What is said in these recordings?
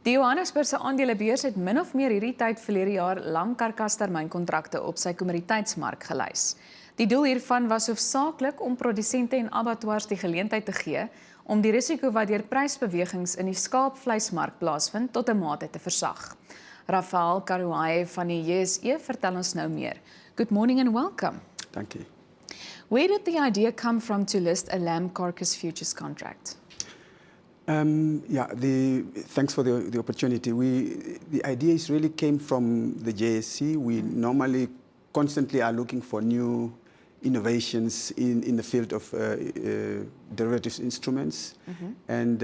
Die Johannesburgse aandelebeurs het min of meer hierdie tyd verlede jaar lang karkastermynkontrakte op sy kommoditeitsmark gelys. Die doel hiervan was hoofsaaklik om produsente en abattoirs die geleentheid te gee om die risiko wat deur prysbewegings in die skaapvleismark plaasvind tot 'n mate te versag. Rafael Karuaye van die JSE vertel ons nou meer. Good morning and welcome. Thank you. Where did the idea come from to list a lamb carcass futures contract? Thanks for the opportunity. The ideas really came from the JSE. We normally constantly are looking for new innovations in the field of derivatives instruments. And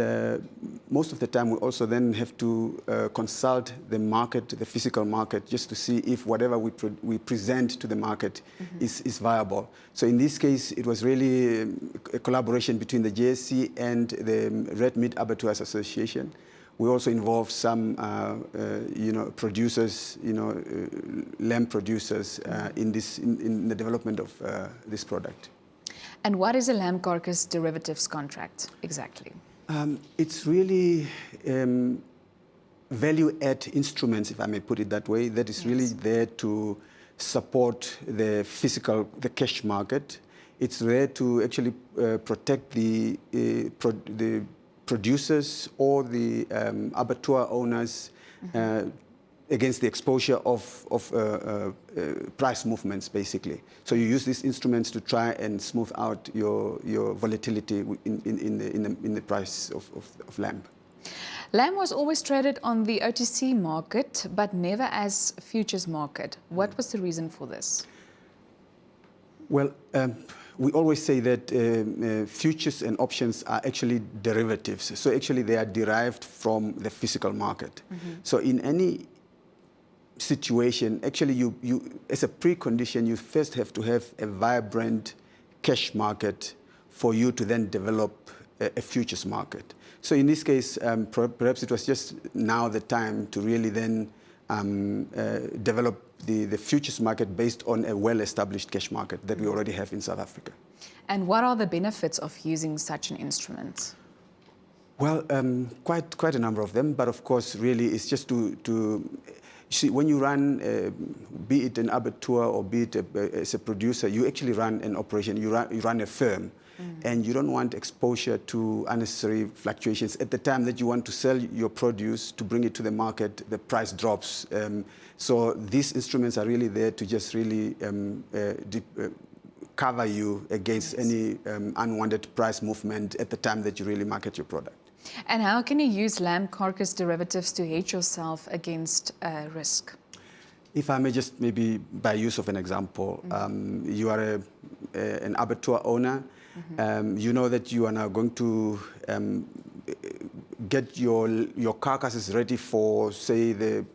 most of the time we also then have to consult the market, the physical market, just to see if whatever we present to the market is viable. So in this case, it was really a collaboration between the JSE and the Red Meat Abattoirs Association. We also involved some, producers, lamb producers in the development of this product. And what is a lamb carcass derivatives contract exactly? It's really value-add instruments, if I may put it that way, that is really there to support the cash market. It's there to actually protect the producers or the abattoir owners against the exposure of price movements, basically. So you use these instruments to try and smooth out your volatility in the price of lamb. Lamb was always traded on the OTC market, but never as futures market. What was the reason for this? Well, we always say that futures and options are actually derivatives. So actually they are derived from the physical market. So in any situation, actually you as a precondition, you first have to have a vibrant cash market for you to then develop a futures market. So in this case, perhaps it was just now the time to really then develop the futures market based on a well-established cash market that we already have in South Africa. And what are the benefits of using such an instrument? Well, quite a number of them, but of course, really, it's just to see, when you run, be it an abattoir or be it as a producer, you actually run an operation, you run a firm, and you don't want exposure to unnecessary fluctuations. At the time that you want to sell your produce, to bring it to the market, the price drops. So these instruments are really there to just really cover you against any unwanted price movement at the time that you really market your product. And how can you use lamb carcass derivatives to hedge yourself against risk? If I may just maybe by use of an example, you are an abattoir owner. You know that you are now going to get your carcasses ready for, say, the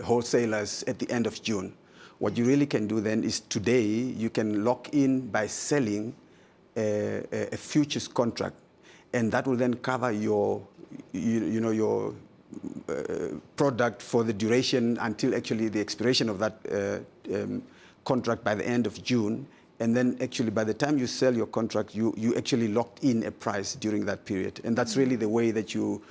wholesalers at the end of June. What you really can do then is today you can lock in by selling a futures contract, and that will then cover your product for the duration until actually the expiration of that contract by the end of June. And then actually by the time you sell your contract, you actually locked in a price during that period. And that's really the way that you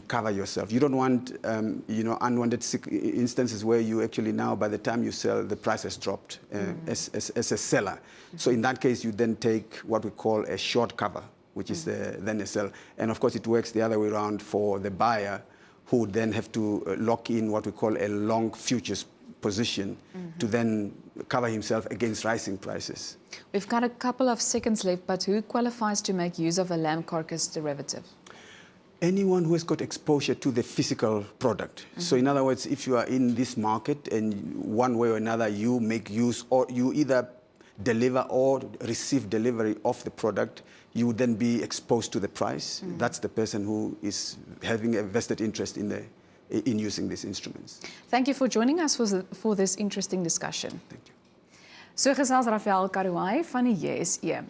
cover yourself. You don't want unwanted instances where you actually now, by the time you sell, the price has dropped as a seller. So in that case, you then take what we call a short cover, which is then a sell. And of course, it works the other way around for the buyer, who would then have to lock in what we call a long futures position to then cover himself against rising prices. We've got a couple of seconds left, but who qualifies to make use of a lamb carcass derivative? Anyone who has got exposure to the physical product. So in other words, if you are in this market and one way or another you make use, or you either deliver or receive delivery of the product, you would then be exposed to the price. That's the person who is having a vested interest in using these instruments. Thank you for joining us for this interesting discussion. Thank you. So gesels Rafael Karuaye van die JSE.